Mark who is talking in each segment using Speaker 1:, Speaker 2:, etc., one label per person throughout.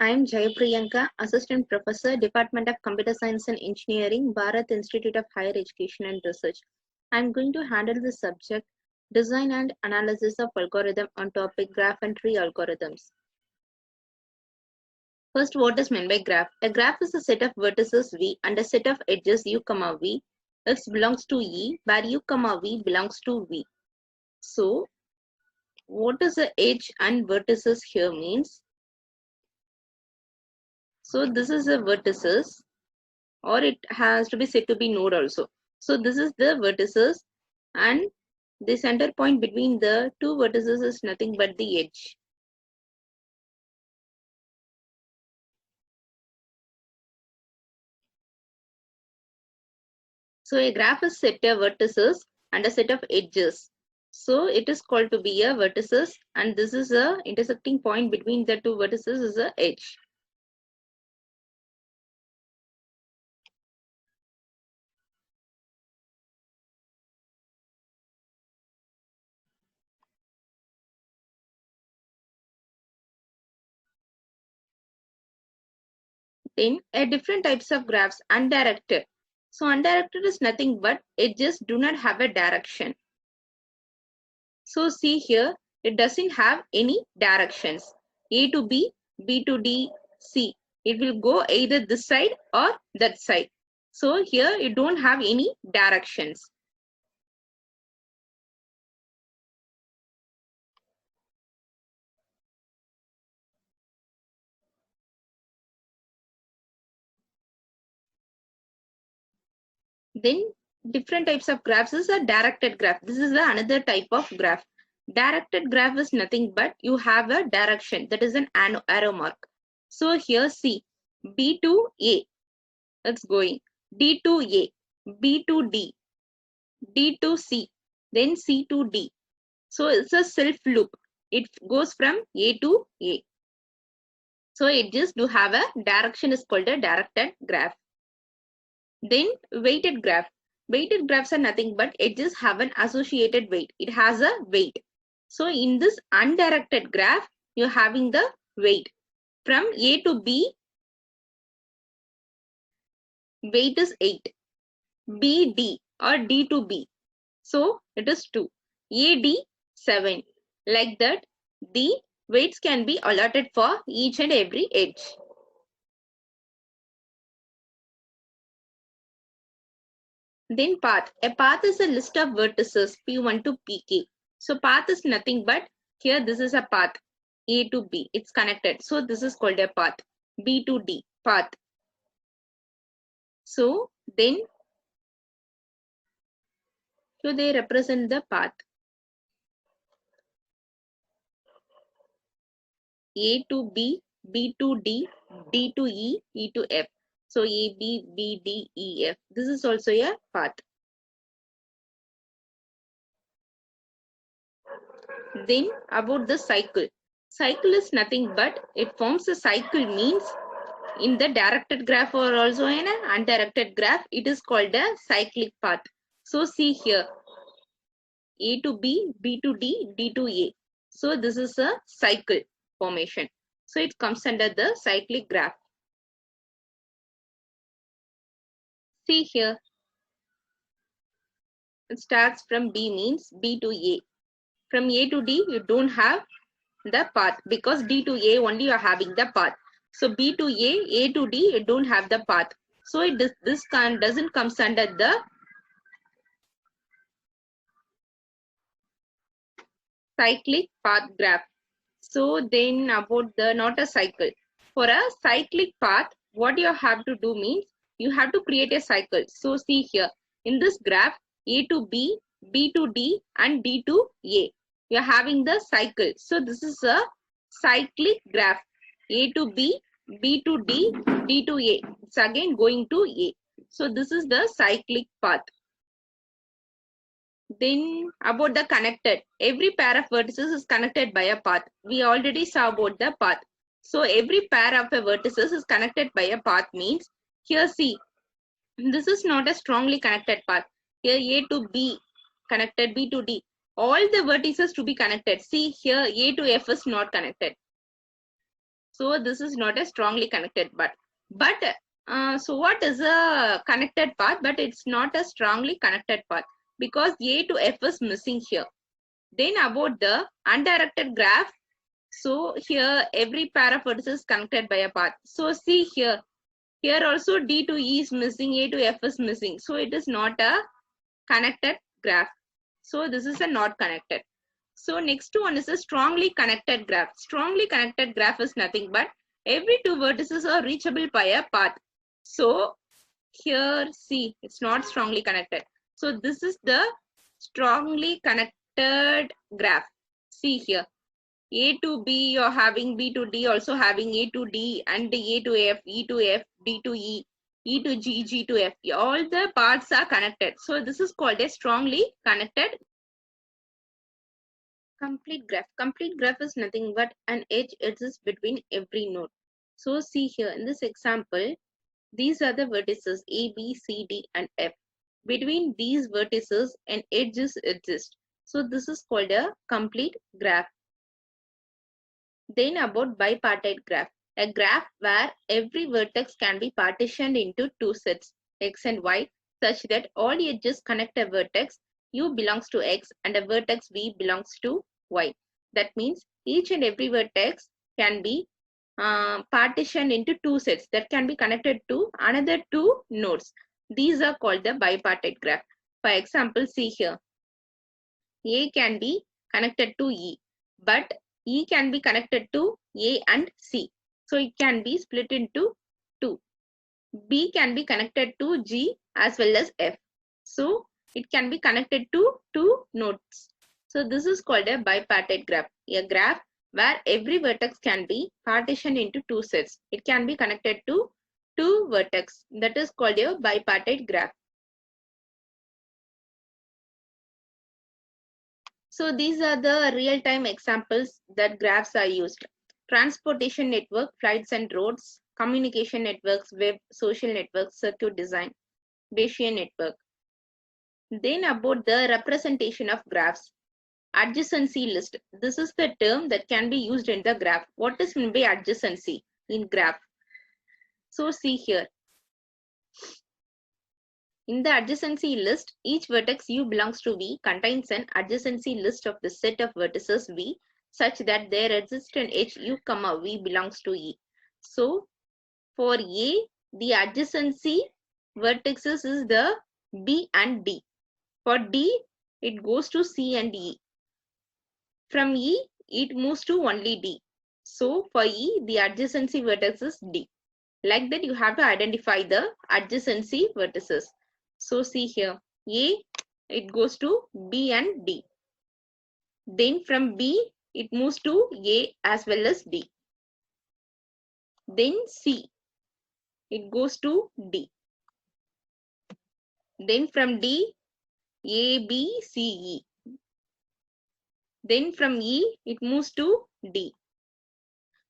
Speaker 1: I am Jayapriyanka, Assistant Professor, Department of Computer Science and Engineering, Bharat Institute of Higher Education and Research. I am going to handle the subject Design and Analysis of Algorithm on topic Graph and Tree Algorithms. First, what is meant by graph? A graph is a set of vertices V and a set of edges U, V. X belongs to E, where U, V belongs to V. So, what is the edge and vertices here means? So, this is the vertices, or it has to be said to be node also. So this is the vertices, and the center point between the two vertices is nothing but the edge. So a graph is set of vertices and a set of edges. So it is called to be a vertices, and this is a intersecting point between the two vertices is a edge. Then a different types of graphs, undirected. So undirected is nothing but edges do not have a direction. So see here, it doesn't have any directions. A to B, B to D, C. It will go either this side or that side. So here you don't have any directions. Then different types of graphs is a directed graph. This is another type of graph. Directed graph is nothing but you have a direction, that is an arrow mark. So here see, B to A, it's going. D to A, B to D, D to C, then C to D. So it's a self loop. It goes from A to A. So it just do have a direction is called a directed graph. Then weighted graph. Weighted graphs are nothing but it just have an associated weight. It has a weight. So in this undirected graph, you're having the weight. From A to B, weight is 8. B, D or D to B. So it is 2. A, D, 7. Like that, the weights can be allotted for each and every edge. Then path. A path is a list of vertices P1 to Pk. So path is nothing but here this is a path A to B. It's connected. So this is called a path. B to D, path. So then they represent the path. A to B, B to D, D to E, E to F. So A, B, B, D, E, F. This is also a path. Then about the cycle. Cycle is nothing but it forms a cycle means in the directed graph or also in an undirected graph, it is called a cyclic path. So see here, A to B, B to D, D to A. So this is a cycle formation. So it comes under the cyclic graph. See here, it starts from B means B to A. From A to D, you don't have the path because D to A only you are having the path. So B to A to D, you don't have the path. So this doesn't come under the cyclic path graph. So then about the not a cycle. For a cyclic path, what you have to do means you have to create a cycle. So see here in this graph, A to B, B to D and D to A. You are having the cycle. So this is a cyclic graph. A to B, B to D, D to A. It's again going to A. So this is the cyclic path. Then about the connected, every pair of vertices is connected by a path. We already saw about the path. So every pair of a vertices is connected by a path means here see, this is not a strongly connected path. Here A to B connected, B to D. All the vertices to be connected. See here A to F is not connected. So this is not a strongly connected path. But so what is a connected path? But it's not a strongly connected path because A to F is missing here. Then about the undirected graph. So here every pair of vertices is connected by a path. So see here. Here also D to E is missing, A to F is missing. So it is not a connected graph. So this is a not connected. So next one is a strongly connected graph. Strongly connected graph is nothing but every two vertices are reachable by a path. So here see, it's not strongly connected. So this is the strongly connected graph. See here. A to B, you're having B to D, also having A to D, and A to F, E to F, D to E, E to G, G to F. All the parts are connected. So this is called a strongly connected complete graph. Complete graph is nothing but an edge exists between every node. So see here in this example, these are the vertices A, B, C, D, and F. Between these vertices, an edges exist. So this is called a complete graph. Then about bipartite graph, a graph where every vertex can be partitioned into two sets, X and Y, such that all edges connect a vertex U belongs to X and a vertex V belongs to Y. That means each and every vertex can be partitioned into two sets that can be connected to another two nodes. These are called the bipartite graph. For example, see here. A can be connected to E, but E can be connected to A and C. So it can be split into two. B can be connected to G as well as F. So it can be connected to two nodes. So this is called a bipartite graph. A graph where every vertex can be partitioned into two sets. It can be connected to two vertex. That is called a bipartite graph. So these are the real-time examples that graphs are used. Transportation network, flights and roads, communication networks, web, social networks, circuit design, Bayesian network. Then about the representation of graphs. Adjacency list. This is the term that can be used in the graph. What is meant by adjacency in graph? So see here. In the adjacency list, each vertex U belongs to V contains an adjacency list of the set of vertices V such that there exists an edge U, V belongs to E. So for A, the adjacency vertices is the B and D. For D, it goes to C and E. From E, it moves to only D. So for E, the adjacency vertex is D. Like that, you have to identify the adjacency vertices. So see here, A, it goes to B and D. Then from B, it moves to A as well as D. Then C, it goes to D. Then from D, A, B, C, E. Then from E, it moves to D.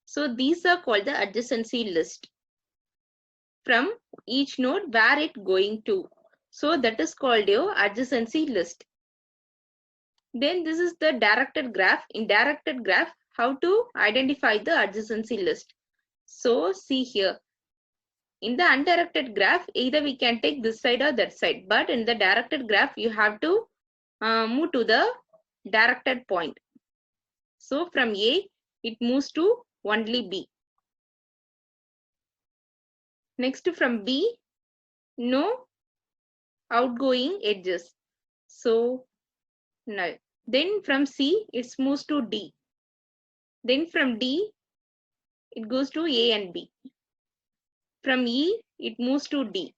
Speaker 1: So these are called the adjacency list from each node where it going to. So that is called your adjacency list. Then this is the directed graph. In directed graph, how to identify the adjacency list. So see here. In the undirected graph, either we can take this side or that side. But in the directed graph, you have to move to the directed point. So from A, it moves to only B. Next from B, no outgoing edges. So no. Then from C, it moves to D. Then from D, it goes to A and B. From E, it moves to D.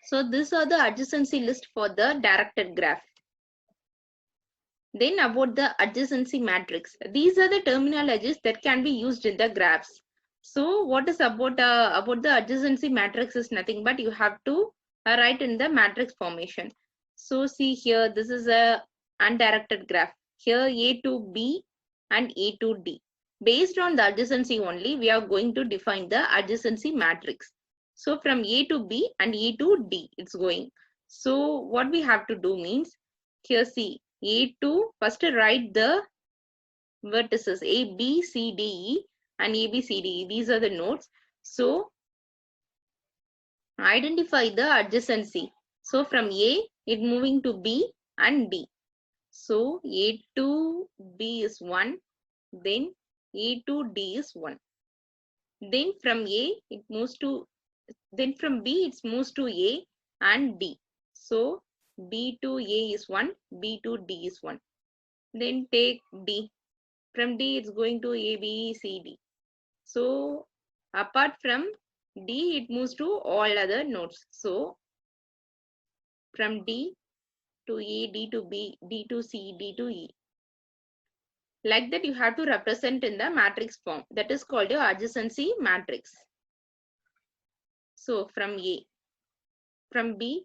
Speaker 1: So these are the adjacency list for the directed graph. Then about the adjacency matrix. These are the terminologies that can be used in the graphs. So what is about the adjacency matrix is nothing but you have to write in the matrix formation. So see here, this is a undirected graph. Here A to B and A to D. Based on the adjacency only, we are going to define the adjacency matrix. So from A to B and A to D, it's going. So what we have to do means, here see, A to, first write the vertices A, B, C, D, E and A, B, C, D. These are the nodes. So identify the adjacency. So from A, it moving to B and D. So A to B is 1, then A to D is 1. Then from A, it moves to, then from B, it moves to A and D. So B to A is 1, B to D is 1. Then take D. From D, it's going to A, B, C, D. So apart from D, it moves to all other nodes. So from D to A, D to B, D to C, D to E. Like that, you have to represent in the matrix form. That is called your adjacency matrix. So from A, from B,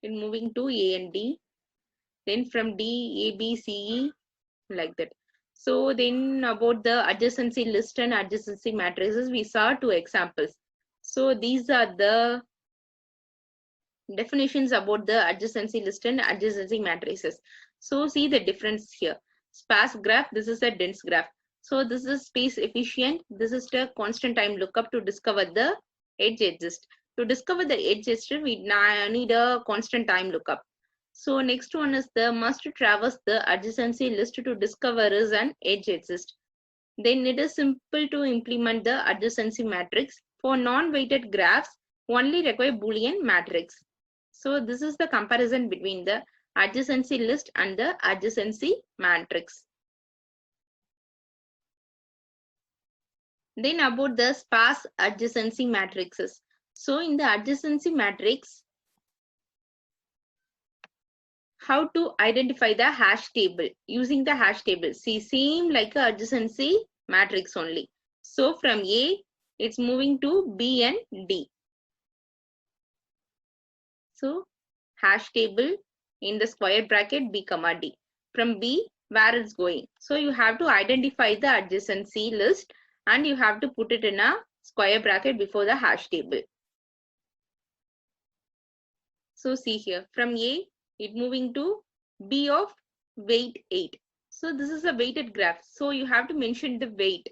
Speaker 1: it moving to A and D. Then from D, A, B, C, E, like that. So then about the adjacency list and adjacency matrices, we saw 2 examples. So these are the definitions about the adjacency list and adjacency matrices. So see the difference here. Sparse graph, this is a dense graph. So this is space efficient. This is the constant time lookup to discover the edge exist. To discover the edge exist, we need a constant time lookup. So next one is the must traverse the adjacency list to discover is an edge exist. Then it is simple to implement the adjacency matrix. For non-weighted graphs, only require Boolean matrix. So this is the comparison between the adjacency list and the adjacency matrix. Then about the sparse adjacency matrices. So in the adjacency matrix, how to identify the hash table using the hash table. See, same like a adjacency matrix only. So from A, it's moving to B and D. So hash table in the square bracket B comma D. From B, where it's going. So you have to identify the adjacency list and you have to put it in a square bracket before the hash table. So see here, from A, it moving to B of weight 8. So this is a weighted graph. So you have to mention the weight.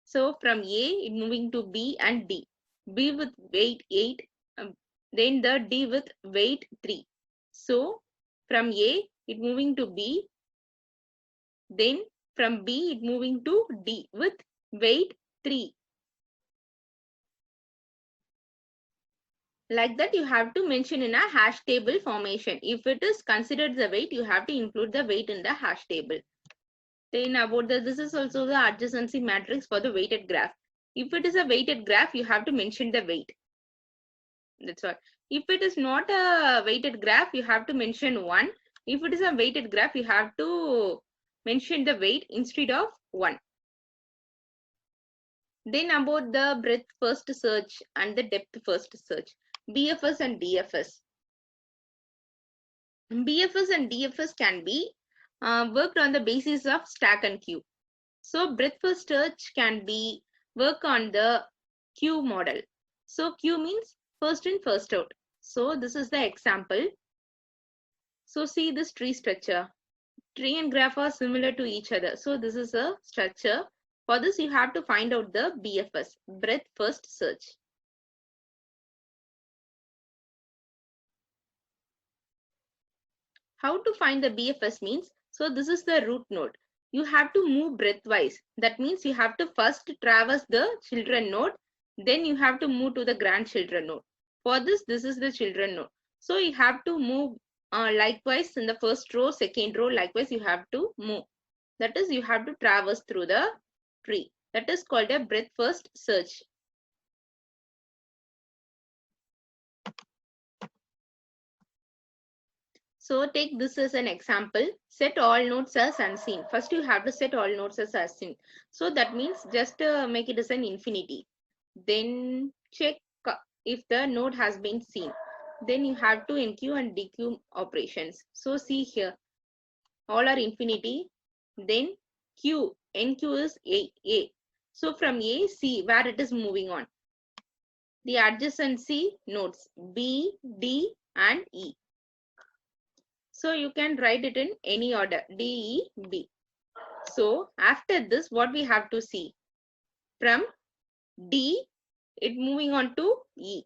Speaker 1: So from A, it moving to B and D. B with weight 8, then the D with weight 3. So from A, it moving to B. Then from B, it moving to D with weight 3. Like that, you have to mention in a hash table formation. If it is considered the weight, you have to include the weight in the hash table. Then about this is also the adjacency matrix for the weighted graph. If it is a weighted graph, you have to mention the weight. That's all. If it is not a weighted graph, you have to mention 1. If it is a weighted graph, you have to mention the weight instead of 1. Then about the breadth first search and the depth first search. BFS and DFS. BFS and DFS can be worked on the basis of stack and queue. So breadth first search can be work on the queue model. So queue means first in first out. So this is the example. So see this tree structure. Tree and graph are similar to each other. So this is a structure. For this you have to find out the BFS, breadth first search. How to find the BFS means, so this is the root node. You have to move breadthwise. That means you have to first traverse the children node, then you have to move to the grandchildren node. For this is the children node. So you have to move likewise in the first row, second row, likewise you have to move. That is, you have to traverse through the tree. That is called a breadth first search. So take this as an example. Set all nodes as unseen. First you have to set all nodes as unseen. So that means just make it as an infinity. Then check if the node has been seen. Then you have to NQ and DQ operations. So see here, all are infinity. Then Q, NQ is A. So from A, C, where it is moving on. The adjacency nodes B, D and E. So you can write it in any order, D, E, B. So after this, what we have to see? from D, it moving on to E.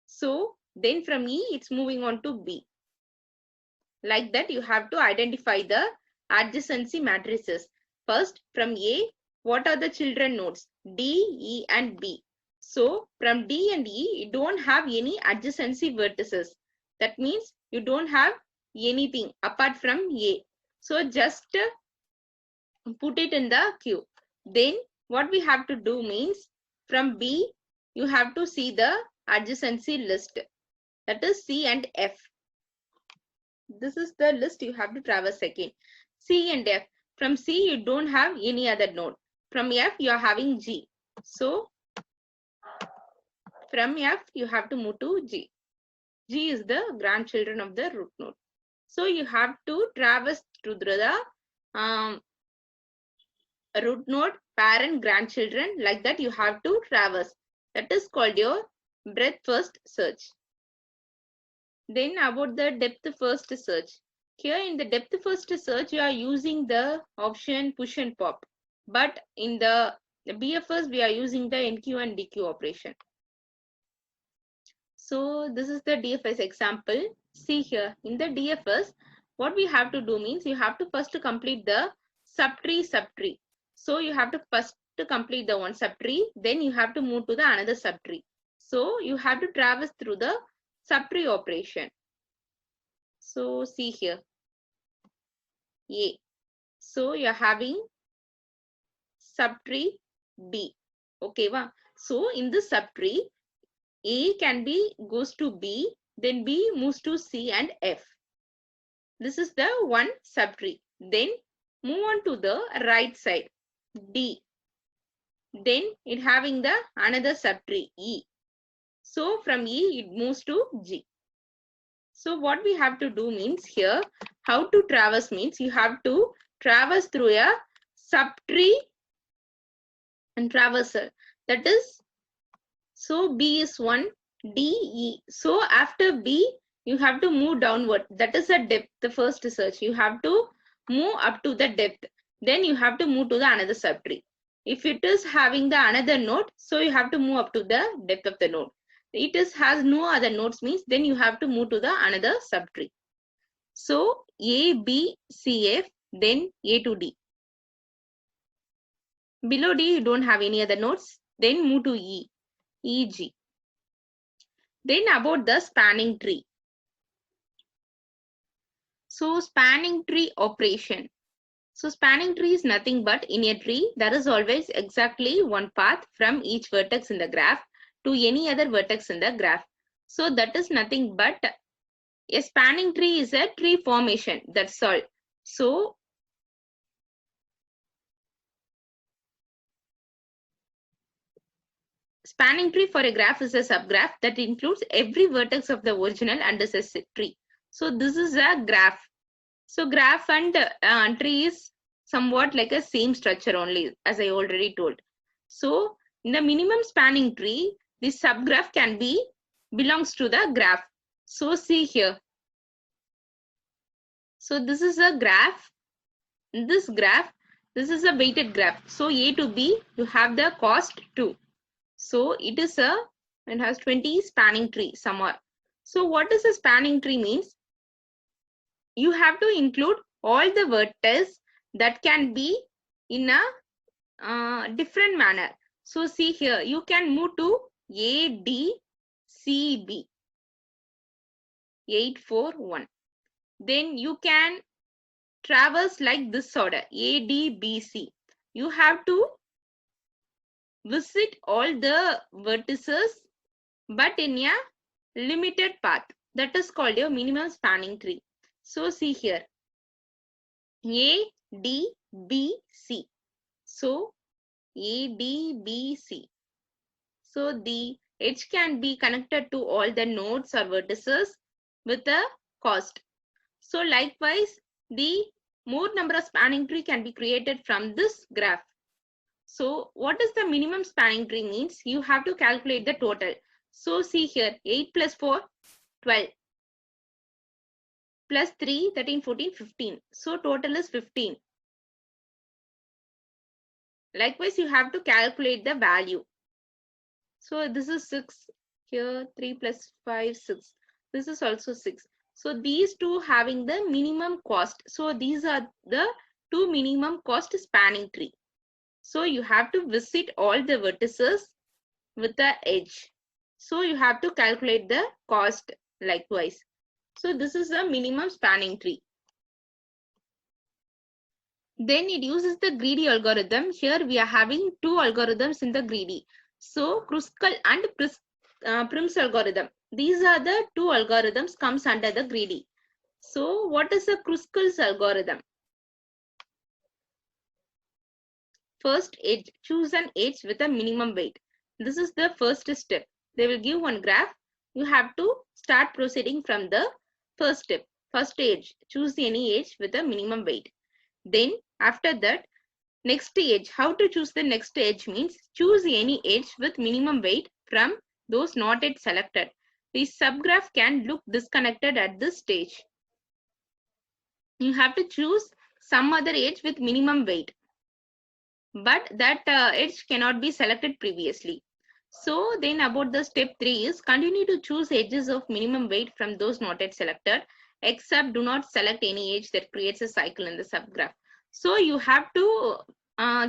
Speaker 1: So then from E, it's moving on to B. Like that, you have to identify the adjacency matrices. First, from A, what are the children nodes? D, E, and B. So from D and E, you don't have any adjacency vertices. That means you don't have anything apart from A. So just put it in the queue. Then what we have to do means from B, you have to see the adjacency list. That is C and F. This is the list you have to traverse again. C and F. From C, you don't have any other node. From F, you are having G. So from F, you have to move to G. G is the grandchildren of the root node. So you have to traverse through the root node, parent, grandchildren. Like that, you have to traverse. That is called your breadth first search. Then about the depth first search. Here in the depth first search, you are using the option push and pop. But in the BFS, we are using the NQ and DQ operation. So this is the DFS example. See here, in the DFS, what we have to do means you have to first complete the subtree. So you have to first complete the one subtree, then you have to move to the another subtree. So you have to traverse through the subtree operation. So see here, A. So you're having subtree B. Okay, wow. So in this subtree, A can be goes to B, then B moves to C and F. This is the one subtree. Then move on to the right side, D. Then it having the another subtree, E. So from E, it moves to G. So what we have to do means here, how to traverse means you have to traverse through a subtree and traversal. That is, so B is 1, D, E. So after B, you have to move downward. That is a depth, the first search. You have to move up to the depth. Then you have to move to the another subtree. If it is having the another node, so you have to move up to the depth of the node. It is has no other nodes means then you have to move to the another subtree. So A, B, C, F, then A to D. Below D, you don't have any other nodes. Then move to E, E, G. Then about the spanning tree. So spanning tree operation. So spanning tree is nothing but in a tree, there is always exactly one path from each vertex in the graph to any other vertex in the graph. So that is nothing but a spanning tree is a tree formation. That's all. So spanning tree for a graph is a subgraph that includes every vertex of the original and is a tree. So this is a graph. So graph and tree is somewhat like a same structure only, as I already told. So in the minimum spanning tree, the subgraph can be belongs to the graph. So see here. So this is a graph. In this graph, this is a weighted graph. So A to B, you have the cost 2. So it is it has 20 spanning tree somewhere. So what is a spanning tree means? You have to include all the vertices that can be in a different manner. So see here, you can move to A, D, C, B. 8, 4, 1. Then you can traverse like this order, A, D, B, C. You have to visit all the vertices but in a limited path. That is called your minimum spanning tree. So see here, A, D, B, C. So A, D, B, C. So the edge can be connected to all the nodes or vertices with a cost. So likewise, the more number of spanning tree can be created from this graph. So what is the minimum spanning tree means? You have to calculate the total. So see here, 8 plus 4, 12. Plus 3, 13, 14, 15. So total is 15. Likewise, you have to calculate the value. So this is 6 here, 3 plus 5, 6. This is also 6. So these two having the minimum cost. So these are the two minimum cost spanning tree. So you have to visit all the vertices with the edge. So you have to calculate the cost likewise. So this is the minimum spanning tree. Then it uses the greedy algorithm. Here we are having two algorithms in the greedy. So Kruskal and Prim's algorithm. These are the two algorithms comes under the greedy. So what is the Kruskal's algorithm? First edge, choose an edge with a minimum weight. This is the first step. They will give one graph. You have to start proceeding from the first step. First edge, choose any edge with a minimum weight. Then after that, next edge, how to choose the next edge means choose any edge with minimum weight from those not yet selected. The subgraph can look disconnected at this stage. You have to choose some other edge with minimum weight, but that edge cannot be selected previously. So then about the step 3 is continue to choose edges of minimum weight from those not yet selected, except do not select any edge that creates a cycle in the subgraph. So you have to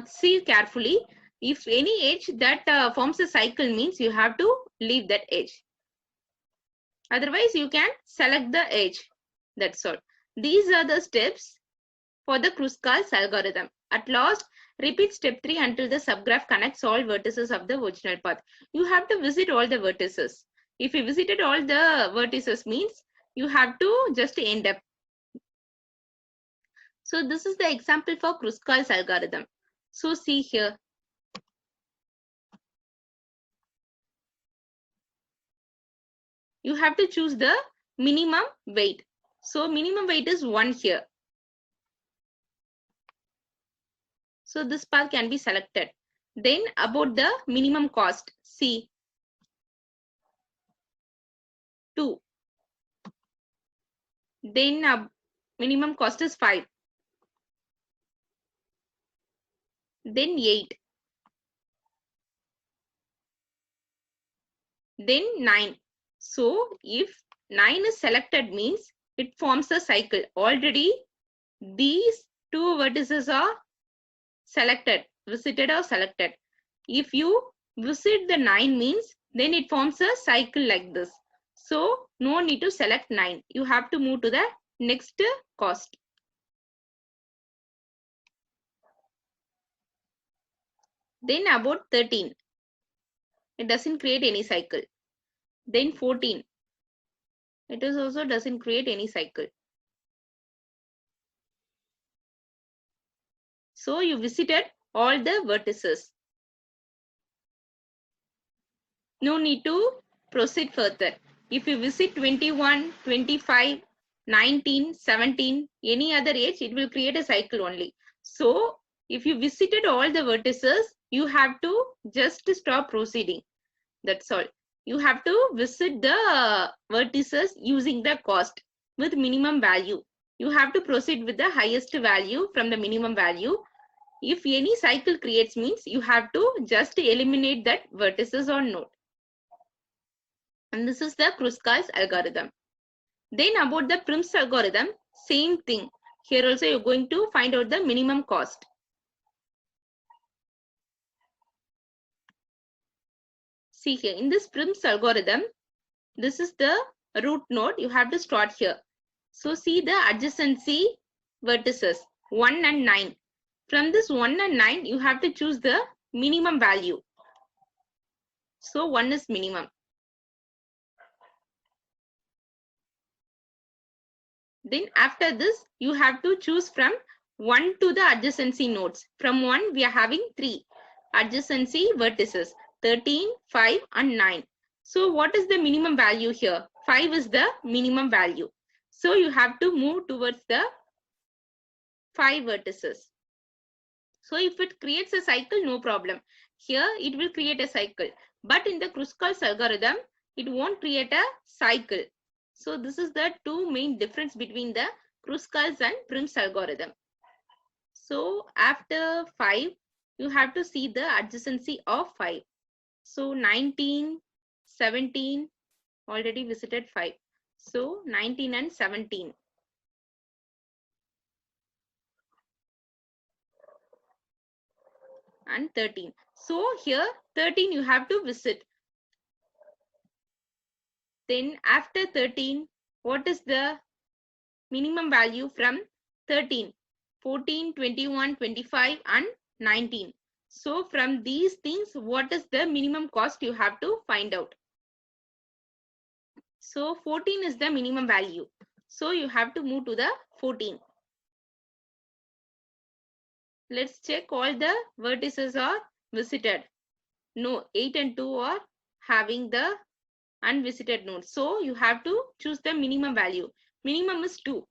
Speaker 1: see carefully. If any edge that forms a cycle means you have to leave that edge. Otherwise you can select the edge. That's all. These are the steps for the Kruskal's algorithm. At last, repeat step 3 until the subgraph connects all vertices of the original path. You have to visit all the vertices. If you visited all the vertices means you have to just end up. So this is the example for Kruskal's algorithm. So see here. You have to choose the minimum weight. So minimum weight is 1 here. So this path can be selected. Then about the minimum cost, see 2. Then minimum cost is 5. Then 8. Then 9. So if 9 is selected means it forms a cycle. Already these two vertices are selected, visited or selected. If you visit the 9 means then it forms a cycle like this. So no need to select 9. You have to move to the next cost. Then about 13. It doesn't create any cycle. Then 14. It is also doesn't create any cycle. So you visited all the vertices. No need to proceed further. If you visit 21, 25, 19, 17, any other age, it will create a cycle only. So if you visited all the vertices, you have to just stop proceeding. That's all. You have to visit the vertices using the cost with minimum value. You have to proceed with the highest value from the minimum value. If any cycle creates means you have to just eliminate that vertices or node. And this is the Kruskal's algorithm. Then about the Prim's algorithm, same thing. Here also you're going to find out the minimum cost. See here, in this Prim's algorithm, this is the root node. You have to start here. So see the adjacency vertices 1 and 9. From this 1 and 9, you have to choose the minimum value. So 1 is minimum. Then after this, you have to choose from 1 to the adjacency nodes. From 1, we are having 3 adjacency vertices, 13, 5 and 9. So what is the minimum value here? 5 is the minimum value. So you have to move towards the 5 vertices. So if it creates a cycle, no problem. Here it will create a cycle. But in the Kruskal's algorithm, it won't create a cycle. So this is the two main difference between the Kruskal's and Prim's algorithm. So after 5, you have to see the adjacency of 5. So 19, 17, already visited 5. So 19 and 17. And 13. So here 13 you have to visit. Then after 13, what is the minimum value from 13? 14, 21, 25 and 19. So from these things, what is the minimum cost you have to find out? So 14 is the minimum value. So you have to move to the 14. Let's check all the vertices are visited. No, 8 and 2 are having the unvisited nodes. So you have to choose the minimum value. Minimum is 2.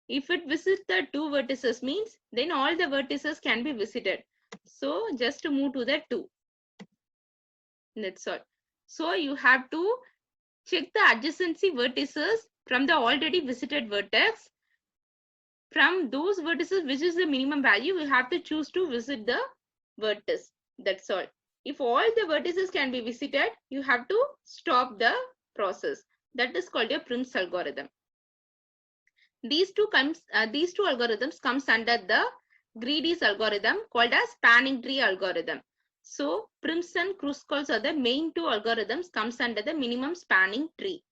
Speaker 1: If it visits the 2 vertices means then all the vertices can be visited. So just to move to the 2. That's all. So you have to check the adjacency vertices from the already visited vertex. From those vertices, which is the minimum value, we have to choose to visit the vertex. That's all. If all the vertices can be visited, you have to stop the process. That is called a Prim's algorithm. These two algorithms comes under the Greedy's algorithm called as spanning tree algorithm. So Prim's and Kruskal's are the main two algorithms comes under the minimum spanning tree.